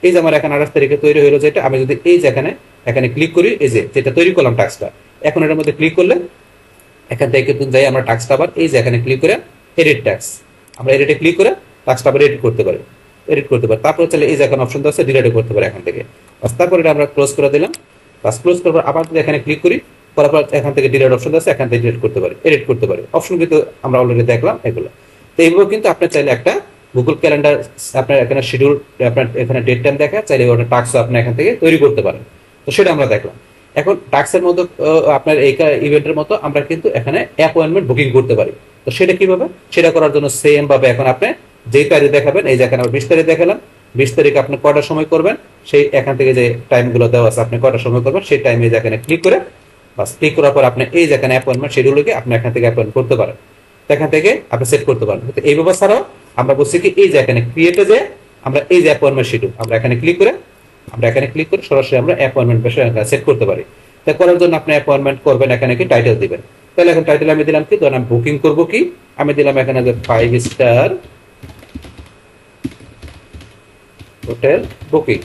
এই যে আমার এখানে 28 তারিখে তৈরি হলো যেটা, আমি যদি এই যে এখানে এখানে ক্লিক করি, এই যে যেটা তৈরি করলাম টাস্কটা, এখন এটার মধ্যে ক্লিক করলে এখান থেকে কিন্তু যাই আমরা টাস্কটা আবার এই যে এখানে ক্লিক করে এডিট টাস্ক, আমরা এডিটে ক্লিক করে টাস্কটা আবার এডিট করতে পারি, এডিট করতে পারি। তারপর চলে এই যে এখন অপশন দেওয়া আছে ডিলিট করতে পারি এখান থেকে। তারপর এটা আমরা ক্লোজ করে দিলাম। বাস ক্লোজ করার পর আবার যদি এখানে ক্লিক করি, করার পর এখান থেকে ডিলিট অপশন আছে, এখান থেকে ডিলিট করতে পারি, এডিট করতে পারি। অপশন কিন্তু আমরা অলরেডি দেখলাম এগুলো। তো এইভাবে কিন্তু আপনি চাইলে একটা গুগল ক্যালেন্ডার আপনার এখানে শিডিউল, আপনার এখানে ডেট টাইম দেখা চাইলে ওটা টাস্ক আপনি এখান থেকে তৈরি করতে পারেন। তো সেটা আমরা দেখলাম। এখন টাস্কের মধ্যে আপনার এই ইভেন্টের মতো আমরা কিন্তু এখানে অ্যাপয়েন্টমেন্ট বুকিং করতে পারি। তো সেটা কিভাবে, সেটা করার জন্য সেম ভাবে এখন আপনি যেই তারিখ দেখাবেন, এই যে এখানে 20 তারিখ দেখালাম, 20 তারিখ আপনি কয়টার সময় করবেন সেই এখান থেকে যে টাইমগুলো দেওয়া আছে আপনি কয়টার সময় করবেন সেই টাইমে এখানে ক্লিক করে বাস ক্লিক করার পর আপনি এই যে এখানে অ্যাপয়েন্টমেন্ট শিডিউলকে আপনি এখান থেকে অ্যাপয়েন্ট করতে পারেন, এখান থেকে আপনি সেট করতে পারেন। তো এই ব্যবস্থা ছাড়াও আমরা বলছি কি এই যে এখানে ক্রিয়েটে যে আমরা এই যে অ্যাপয়েন্টমেন্ট শিডিউল আমরা এখানে ক্লিক করে সরাসরি আমরা অ্যাপয়েন্টমেন্ট বিষয় সেট করতে পারি। তা করার জন্য আপনি অ্যাপয়েন্টমেন্ট করবেন, এখানে কি টাইটেল দিবেন। তাহলে এখন টাইটেল আমি দিলাম কি, ধরেন আমি বুকিং করব কি, আমি দিলাম এখানে যে 5 স্টার হোটেল বুকিং,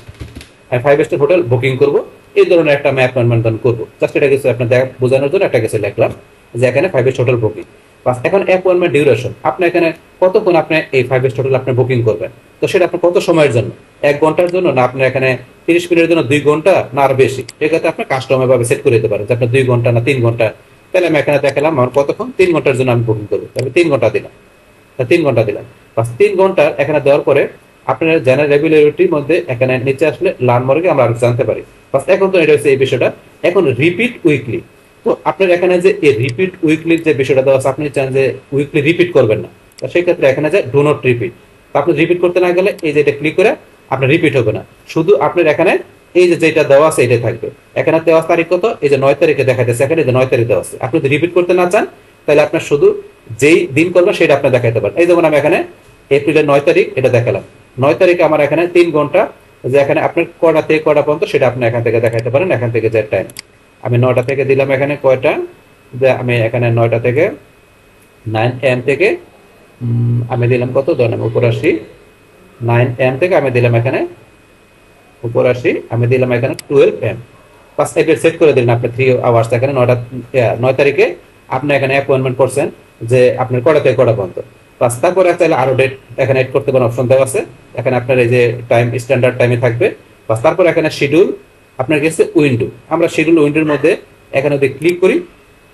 আমি 5 স্টার হোটেল বুকিং করব, এই ধরনের একটা আমি অ্যাপয়েন্টমেন্ট করব। জাস্ট এটা কিছু আপনার বোঝানোর জন্য একটা কিছু লিখলাম যে এখানে 5 স্টার হোটেল বুকিং। বাস এখন অ্যাপয়েন্টমেন্ট ডিউরেশন, আপনি এখানে কতক্ষণ আপনি এই 5 স্টার হোটেল আপনি বুকিং করবেন, তো সেটা আপনি কত সময়ের জন্য, 1 ঘন্টার জন্য না আপনি এখানে 30 মিনিটের জন্য, 2 ঘন্টা না আর বেশি, এক্ষেত্রে আপনি কাস্টমার ভাবে সেট করে দিতে পারেন যে আপনি 2 ঘন্টা না 3 ঘন্টা। তাহলে আমি এখানে দেখালাম আমার কতক্ষণ, 3 ঘন্টার জন্য আমি বুকিং করবো, তবে 3 ঘন্টা দিলাম, 3 ঘন্টা দিলাম। বাস 3 ঘন্টা এখানে দেওয়ার পরে আপনারা জেনারেল অ্যাভেলেবিলিটির মধ্যে এখানে নিচে আসলে লার্ন মোরে আমরা আরো জানতে পারি। বাস এখন তো এটা হচ্ছে এই বিষয়টা। এখন রিপিট উইকলি, তো আপনার এখানে যে এই রিপিট উইকলির যে বিষয়টা দেওয়া আছে, আপনি চান যে উইকলি রিপিট করবেন না, তো সেই ক্ষেত্রে এখানে যে ডু নট রিপিট, আপনি রিপিট করতে না গেলে এই যে এটা ক্লিক করে আপনার রিপিট হবে না, শুধু আপনার এখানে এই যে যেটা দেওয়া আছে এটাই থাকবে। এখানে দেওয়া তারিখ কত, এই যে 9 তারিখে দেখাইতেছে, এখানে যে 9 তারিখ দেওয়া আছে। আপনি যদি রিপিট করতে না চান তাহলে আপনার শুধু যেই দিন করবেন সেটা আপনি দেখাইতে পারেন। এই যেমন আমি এখানে এপ্রিলের 9 তারিখ এটা দেখালাম, 9 তারিখে আমার এখানে 3 ঘন্টা, যে এখানে আপনার কটা থেকে কটা পর্যন্ত সেটা আপনি এখান থেকে দেখাইতে পারেন। এখান থেকে যে টাইম আমি 9টা থেকে দিলাম এখানে কয়টা, যে আমি এখানে 9টা থেকে 9 am থেকে আমি দিলাম কত, ধরেন উপর আসি 9 am থেকে আমি দিলাম এখানে উপর আসি আমি দিলাম এখানে 12 am। বাস এটা সেট করে দিলেন আপনি 3 আওয়ার্স। এখানে 9 তারিখে আপনি এখানে অ্যাপয়েন্টমেন্ট করছেন যে আপনার কটা থেকে কটা পর্যন্ত। বাস তারপরে চাইলে আরো ডেট এখানে এড করতে পারেন, অপশন দেওয়া আছে এখানে আপনার এই যে টাইম স্ট্যান্ডার্ড টাইমে থাকবে। বাস তারপর এখানে শিডিউল আপনার গেছে উইন্ডো, আমরা শিডিউল উইন্ডোর মধ্যে এখানে যদি ক্লিক করি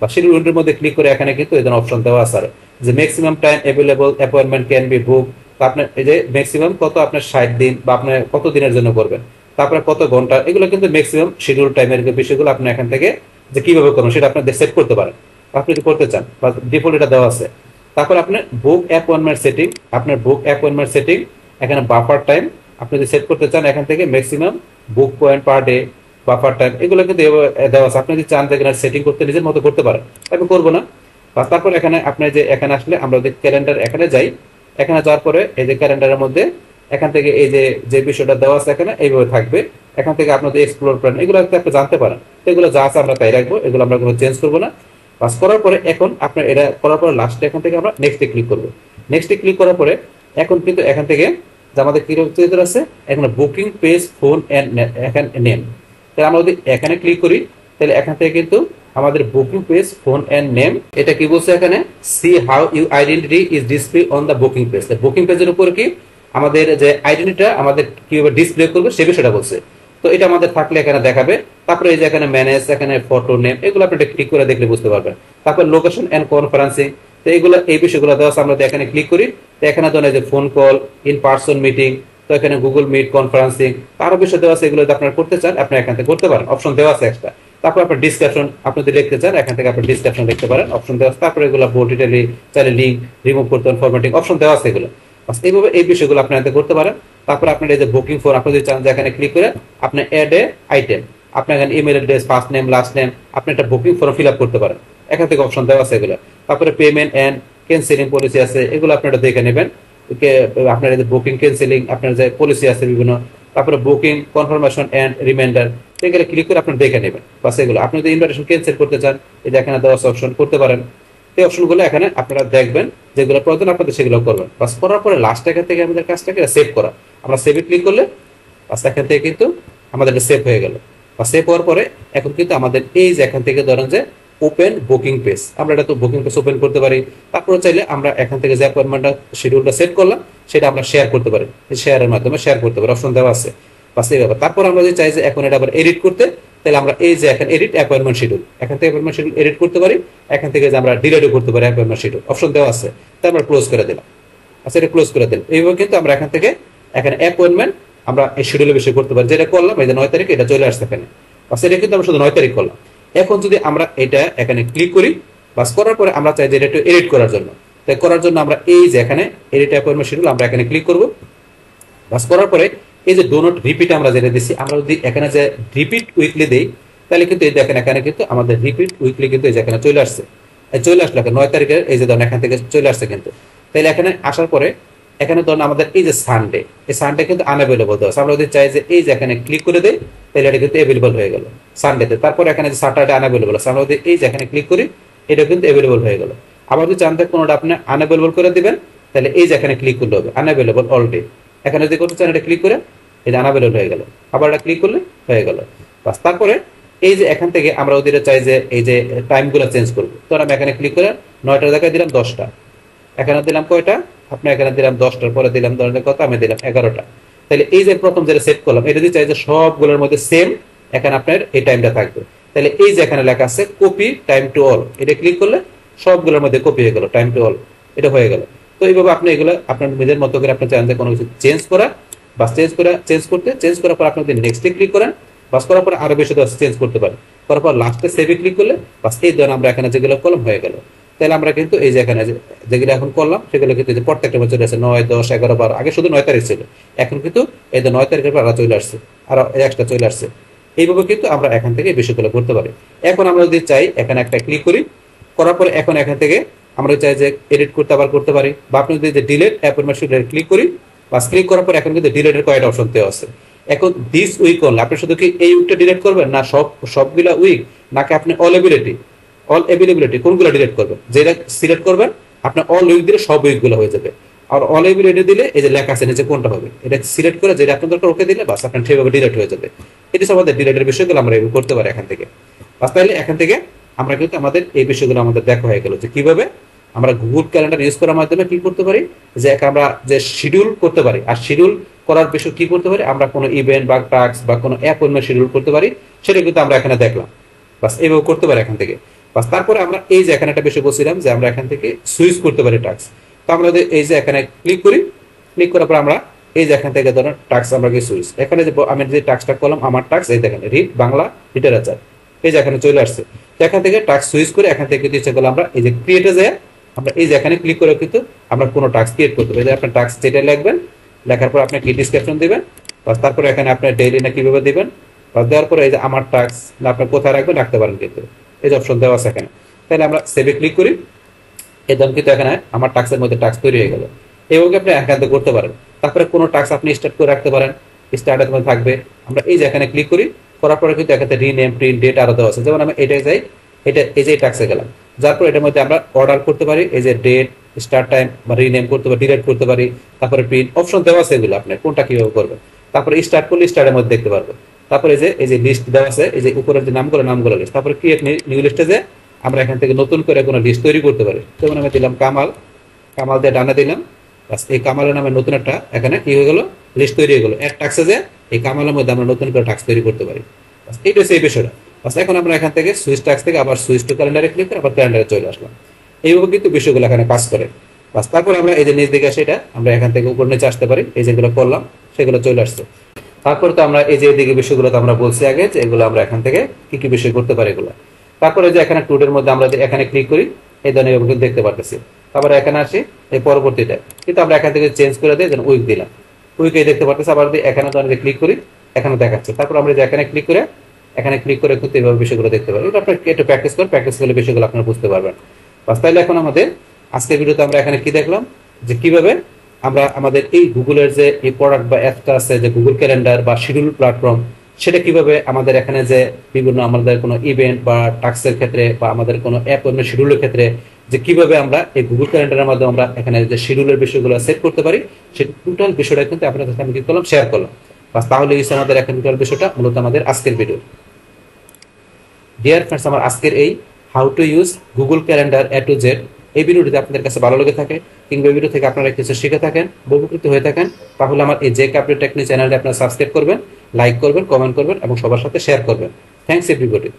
বা শিডিউল উইন্ডোর মধ্যে ক্লিক করে এখানে কিন্তু এখানে অপশন দেওয়া আছে যে maximum time available appointment can be book. তো আপনার এই যে ম্যাক্সিমাম কত, আপনার 60 দিন বা আপনি কত দিনের জন্য করবেন, তারপরে কত ঘন্টা, এগুলো কিন্তু ম্যাক্সিমাম শিডিউল টাইমের বিষয়গুলো আপনি এখান থেকে যে কিভাবে করবেন সেটা আপনি সেট করতে পারেন আপনি যদি করতে চান, বা ডিফল্ট এটা দেওয়া আছে। তারপর আপনার বুক অ্যাপয়েন্টমেন্ট সেটিং, আপনার বুক অ্যাপয়েন্টমেন্ট সেটিং এখানে বাফার টাইম আপনি যদি সেট করতে চান, এখান থেকে maximum book point per day, buffer time, এগুলো কিন্তু দেওয়া আছে। আপনি যদি চান দেখেন সেটিং করতে নিজের মতো করতে পারেন, আমি করবো না। তারপর এখানে আপনি যে এখানে আসলে আমরা যদি ক্যালেন্ডার এখানে যাই, এখানে যাওয়ার পরে এই যে ক্যালেন্ডারের মধ্যে এখান থেকে এই যে যে বিষয়টা দেওয়া আছে এখানে এইভাবে থাকবে। এখান থেকে আপনাদের এক্সপ্লোর করেন, এগুলো আপনি জানতে পারেন। এগুলো যা আছে আমরা তাই রাখবো, এগুলো আমরা কোনো চেঞ্জ করবো না। পাস করার পরে এখন আপনার এটা করার পরে লাস্টে এখান থেকে আমরা নেক্সটে ক্লিক করবো। নেক্সটে ক্লিক করার পরে এখন কিন্তু এখান থেকে যে আমাদের কি আছে এখানে বুকিং পেজ ফোন এন্ড এখানে নেম, তাহলে আমরা যদি এখানে ক্লিক করি তাহলে এখান থেকে কিন্তু আমাদের booking page phone and name এটা কি বলছে এখানে, see how you identity is display on the booking page. Booking পেজের উপর কি আমাদের যে আইডেন্টিটিটা আমাদের কিভাবে ডিসপ্লে করবে সে বিষয়টা বলছে। তো এটা আমাদের থাকলে এখানে দেখাবে। তারপরে এই যে এখানে ম্যানেজ, এখানে ফটো নেম, এগুলো আপনি ক্লিক করে দেখলে বুঝতে পারবেন। তারপর লোকেশন এন্ড কনফারেন্সিং, তো এগুলো এই বিষয়গুলো দেওয়া আছে। আমরা এখানে ক্লিক করি তো এখানে ধরেন যে phone call, in person meeting, তো এখানে গুগল মিট কনফারেন্সিং, আরো বিষয় দেওয়া আছে। এগুলো যদি আপনারা করতে চান আপনি এখান থেকে করতে পারেন, অপশন দেওয়া আছে এক্সট্রা। তারপর আপনার ডিসক্রিপশন আপনি যদি লিখতে চান এখান থেকে আপনি ডিসক্রিপশন লিখতে পারেন, অপশন দেওয়া আছে। তারপরে এগুলো বোল্ড ডিটেইলি চাইলে লিঙ্ক রিমুভ করতে পারেন, ফরম্যাটিং অপশন দেওয়া আছে এগুলো। এইভাবে এই বিষয়গুলো আপনি এখানে করতে পারেন। তারপর আপনার এই যে বুকিং ফোন আপনি যদি চান যে এখানে ক্লিক করে আপনি অ্যাড এ আইটেম, আপনি এখানে email address, first name, last name, আপনি একটা বুকিং ফর্ম ফিল আপ করতে পারেন। এখান থেকে অপশন দেওয়া আছে এগুলো। তারপরে পেমেন্ট এন্ড ক্যান্সেলিং পলিসি আছে, এগুলো আপনারা দেখে নেবেন। আপনার এই যে বুকিং ক্যান্সেলিং আপনার যে পলিসি আছে বিভিন্ন, তারপরে বুকিং কনফার্মেশন এন্ড রিমাইন্ডার, এগুলো ক্লিক করে আপনারা দেখে নেবেন। বাস এগুলো আপনি যদি ইনভাইটেশন ক্যান্সেল করতে চান এই যে এখানে দেওয়া অপশন করতে পারেন। এই অপশনগুলো এখানে আপনারা দেখবেন, যেগুলো প্রয়োজন আপনাদের সেগুলো করবেন। বাস করার পরে লাস্ট এখান থেকে আমাদের কাজটাকে সেভ করা, আমরা সেভে ক্লিক করলে বাস এখান থেকে কিন্তু আমাদের সেভ হয়ে গেল। বা সেভ হওয়ার পরে এখন কিন্তু আমাদের এই যে এখান থেকে ধরেন যে ওপেন বুকিং পেজ, আমরা এটা তো বুকিং পেজ ওপেন করতে পারি। তারপরে চাইলে আমরা এখান থেকে যে অ্যাপয়েন্টমেন্টটা শিডিউলটা সেট করলাম সেটা আমরা শেয়ার করতে পারি, শেয়ারের মাধ্যমে শেয়ার করতে পারি, অপশন দেওয়া আছে। বাস এই ব্যাপার। তারপর আমরা যদি চাই যে এখন এটা আবার এডিট করতে, তাহলে আমরা এই যে এখন এডিট অ্যাপয়েন্টমেন্ট শিডিউল, এখান থেকে অ্যাপয়েন্টমেন্ট শিডিউল এডিট করতে পারি। এখান থেকে যে আমরা ডিলিটও করতে পারি অ্যাপয়েন্টমেন্ট শিডিউল, অপশন দেওয়া আছে। তাই আমরা ক্লোজ করে দিলাম। আচ্ছা, এটা ক্লোজ করে দিলাম। এইভাবে কিন্তু আমরা এখান থেকে এখানে অ্যাপয়েন্টমেন্ট আমরা এই শিডিউলের বিষয়ে করতে পারি। যেটা করলাম এই যে 9 তারিখ এটা চলে আসছে এখানে। বাস এটা কিন্তু আমরা শুধু 9 তারিখ করলাম। এখন যদি আমরা এটা এখানে ক্লিক করি, বাস করার পরে আমরা চাই যে এটা একটু এডিট করার জন্য, তাই করার জন্য আমরা এই যে এখানে এডিট অ্যাপয়েন্টমেন্ট শিডিউল আমরা এখানে ক্লিক করব। বাস করার পরে এই যে ডু নট রিপিট আমরা যেটা দিচ্ছি, আমরা যদি এখানে যে রিপিট উইকলি দেই তাহলে কিন্তু এই দেখেন এখানে কিন্তু আমাদের রিপিট উইকলি কিন্তু এই যে এখানে চলে আসছে। চলে আসলো 9 তারিখের এই যে ধরেন এখান থেকে চলে আসছে কিন্তু। তাহলে এখানে আসার পরে এখানে ধরুন আমাদের এই যে সানডে, এই সানডে কিন্তু আনঅ্যাভেলেবল দেওয়া আছে। আমরা যদি চাই যে এই যে এখানে ক্লিক করে দেই তাহলে এটা কিন্তু অ্যাভেলেবল হয়ে গেল সানডেতে। তারপর এখানে যে স্যাটারডে আনঅ্যাভেলেবল আছে, আমরা যদি এই যে এখানে ক্লিক করি এটা কিন্তু অ্যাভেলেবল হয়ে গেল। আবার যদি চান কোনোটা আপনি আনঅ্যাভেলেবল করে দিবেন তাহলে এই যে এখানে ক্লিক করলে হবে আনঅ্যাভেলেবল অলরেডি। এখানে যদি করতে চান এটা ক্লিক করে এই যে আনঅ্যাভেলেবল হয়ে গেল, আবার এটা ক্লিক করলে হয়ে গেল। বাস তারপরে এই যে এখান থেকে আমরা ওদের চাই যে এই যে টাইমগুলো চেঞ্জ করবো, তো আমি এখানে ক্লিক করে 9টার জায়গায় দিলাম 10টা, এখানে দিলাম কয়টা আপনি এখানে দিলাম 10টার পরে দিলাম ধরনের কত আমি দিলাম 11টা। তাহলে এই যে প্রথম যেটা সেট করলাম এটা যদি চাই যে সবগুলোর মধ্যে সেম এখানে আপনার এই টাইমটা থাকবে, তাহলে এই যে এখানে লেখা আছে কপি টাইম টু অল, এটা ক্লিক করলে সবগুলোর মধ্যে কপি হয়ে গেল টাইম টু অল, এটা হয়ে গেল। তো এইভাবে আপনি এগুলো আপনার নিজের মতো করে আপনি চান যে কোনো কিছু চেঞ্জ করা, বা চেঞ্জ করার পর আপনি যদি নেক্সটে ক্লিক করেন, বাস করার পর আরো বেশি চেঞ্জ করতে পারেন, করার পর লাস্টে সেভে ক্লিক করলে বাস এই ধরনের আমরা এখানে যেগুলো কলম হয়ে গেল। তাহলে আমরা কিন্তু এই যে এখানে যেগুলো এখন করলাম সেগুলো কিন্তু প্রত্যেকটা বছর আছে 9, 10, 11, 12, আগে শুধু 9 তারিখ ছিল, এখন কিন্তু এই যে 9 তারিখের পর আরো চলে আসছে, আরো এক্সট্রা চলে আসছে। এইভাবে কিন্তু আমরা এখান থেকে এই বিষয়গুলো করতে পারি। এখন আমরা যদি চাই এখানে একটা ক্লিক করি, করার পরে এখন এখান থেকে আমরা চাই যে এডিট করতে আবার করতে পারি, বা আপনি যদি ডিলিট অ্যাপয়েন্টমেন্ট ক্লিক করি, বাস ক্লিক করার পর এখন কিন্তু ডিলিটের কয়েকটা অপশন দেওয়া আছে। এখন দিস উইক অনলি, আপনি শুধু কি এই উইকটা ডিলিট করবেন, না সবগুলা উইক, নাকি আপনি অল এবিলিবিলিটি কোনগুলো ডিলিট করবেন? যেটা সিলেক্ট করবেন আপনি অল উইক দিলে সব উইক গুলো হয়ে যাবে, আর অল এবিলিটি দিলে এই যে লেখা আছে নিচে কোনটা হবে এটা সিলেক্ট করে যেটা আপনার দরকার ওকে দিলে বাস আপনার সেভাবে ডিলিট হয়ে যাবে। এটা আমাদের ডিলিটের বিষয়গুলো আমরা এভাবে করতে পারি এখান থেকে। বাস তাহলে এখান থেকে আমরা কিন্তু আমাদের এই বিষয়গুলো আমাদের দেখা হয়ে গেল যে কিভাবে আমরা গুগল ক্যালেন্ডার ইউজ করার মাধ্যমে কি করতে পারি, যে আমরা যে শিডিউল করতে পারি। আর শিডিউল করার বিষয় কি করতে পারি, আমরা কোনো ইভেন্ট বা টাস্ক বা কোনো অ্যাপয়েন্টমেন্ট শিডিউল করতে পারি, সেটা কিন্তু আমরা এখানে দেখলাম। বাস এইভাবে করতে পারি এখান থেকে। বাস তারপরে আমরা এই যে এখানে একটা বিষয় বলছিলাম যে আমরা এখান থেকে সুইচ করতে পারি টাস্ক। তো আমরা এই যে এখানে ক্লিক করি, ক্লিক করার পর আমরা এই যে এখান থেকে ধরেন টাস্ক আমরা কি সুইচ, এখানে যে আমি যে টাস্কটা করলাম আমার টাস্ক এই দেখেন রিড বাংলা লিটারেচার, এই যে এখানে চলে আসছে। তো এখান থেকে টাস্ক সুইচ করে এখান থেকে ইচ্ছা করলে আমরা এই যে ক্রিয়েটে যায় আমরা এই যে এখানে ক্লিক করে কিন্তু আমরা কোনো টাস্ক ক্রিয়েট করতে পারি। আপনার টাস্ক যেটা লিখবেন, লেখার পর আপনি কি ডিসক্রিপশন দিবেন, তারপরে এখানে আপনি ডেইলি না কিভাবে দিবেন, দেওয়ার পরে এই যে আমার টাস্ক না আপনি কোথায় রাখবেন রাখতে পারেন, কিন্তু এই যে অপশন দেওয়া আছে এখানে। তাহলে আমরা সেভে ক্লিক করি, এই ধরুন কিন্তু এখানে আমার টাস্কের মধ্যে টাস্ক তৈরি হয়ে গেল। এইভাবে আপনি একান্ত করতে পারেন। তারপরে কোনো টাস্ক আপনি স্টার্ট করে রাখতে পারেন, স্টার্টের মধ্যে থাকবে। আমরা এই যে এখানে ক্লিক করি, করার পরে কিন্তু এখানে রিনেম প্রিন্ট ডেট আরো দেওয়া আছে। যেমন আমি এটাই যাই, এটা এই যে টাস্কে গেলাম, যার পর এটার মধ্যে আমরা অর্ডার করতে পারি, এই যে ডেট স্টার্ট টাইম বা রিনেম করতে পারি, ডিলিট করতে পারি, তারপরে প্রিন্ট অপশন দেওয়া আছে এগুলো আপনি কোনটা কিভাবে করবেন। তারপরে স্টার্ট করলে স্টার্টের মধ্যে দেখতে পারবেন। তারপরে এই যে লিস্ট দেওয়া আছে, এই যে উপরের যে নামগুলো লিস্ট, তারপরে ক্রিয়েট নিউ লিস্টে যে আমরা এখান থেকে নতুন করে কোনো লিস্ট তৈরি করতে পারি। যেমন আমি দিলাম কামাল, কামাল দিয়ে ডানা দিলাম, বাস এই কামালের নামে নতুন একটা এখানে কি হয়ে গেল, লিস্ট তৈরি হয়ে গেল। এক টাক্সে যে এই কামালের মধ্যে আমরা নতুন করে টাক্স তৈরি করতে পারি। বাস এইটা হচ্ছে এই বিষয়টা। বাস এখন আমরা এখান থেকে সুইচ টাক্স থেকে আবার সুইচ টু ক্যালেন্ডারে ক্লিক করে আবার ক্যালেন্ডারে চলে আসলাম। এইভাবে কিন্তু বিষয়গুলো এখানে কাজ করে। বাস তারপর আমরা এই যে নিচ দিকে আসে এটা আমরা এখান থেকে উপর নিচে আসতে পারি, এই যেগুলো করলাম সেগুলো চলে আসছে। তারপরে তো আমরা এই যে এদিকে বিষয়গুলো তো আমরা বলছি আগে যে এগুলো আমরা এখান থেকে কি কি বিষয় করতে পারি এগুলো। তারপরে যে এখানে টুডের মধ্যে আমরা এখানে ক্লিক করি, এই ধরনের দেখতে পারতেছি। তারপরে এখানে আসি এই পরবর্তীটা কিন্তু আমরা এখান থেকে চেঞ্জ করে দিই, যেন উইক দিলাম, উইকে দেখতে পারতেছি। আবার এখানে তো আমরা ক্লিক করি, এখানে দেখাচ্ছে। তারপর আমরা যে এখানে ক্লিক করে কিন্তু এইভাবে বিষয়গুলো দেখতে পারি। এটা আপনার একটু প্র্যাকটিস করলে বিষয়গুলো আপনারা বুঝতে পারবেন। বাস তাইলে এখন আমাদের আজকের ভিডিওতে আমরা এখানে কি দেখলাম, যে কিভাবে আমরা আমাদের এই গুগলের যে এই প্রোডাক্ট বা অ্যাপটা আছে যে গুগল ক্যালেন্ডার বা শিডিউল প্ল্যাটফর্ম, সেটা কিভাবে আমাদের এখানে যে বিভিন্ন আমাদের কোনো ইভেন্ট বা টাস্কের ক্ষেত্রে বা আমাদের কোনো অ্যাপ অন্য শিডিউলের ক্ষেত্রে যে কিভাবে আমরা এই গুগল ক্যালেন্ডারের মাধ্যমে আমরা এখানে যে শিডিউলের বিষয়গুলো সেট করতে পারি, সেই টোটাল বিষয়টা কিন্তু আপনাদের সাথে আমি কি করলাম, শেয়ার করলাম। বাস তাহলে এই আমাদের এখন টোটাল বিষয়টা মূলত আমাদের আজকের ভিডিও। ডিয়ার ফ্রেন্ডস, আমার আজকের এই how to use Google calendar A to Z এই ভিডিওটি আপনাদের কাছে ভালো লেগে থাকে কিংবা ভিডিও থেকে আপনারা কিছু শিখে থাকেন, উপকৃত হয়ে থাকেন, তাহলে আমার এই জেকে আপডেট টেকনিক চ্যানেলটি আপনারা সাবস্ক্রাইব করবেন, লাইক করবেন, কমেন্ট করবেন এবং সবার সাথে শেয়ার করবেন। Thanks everybody.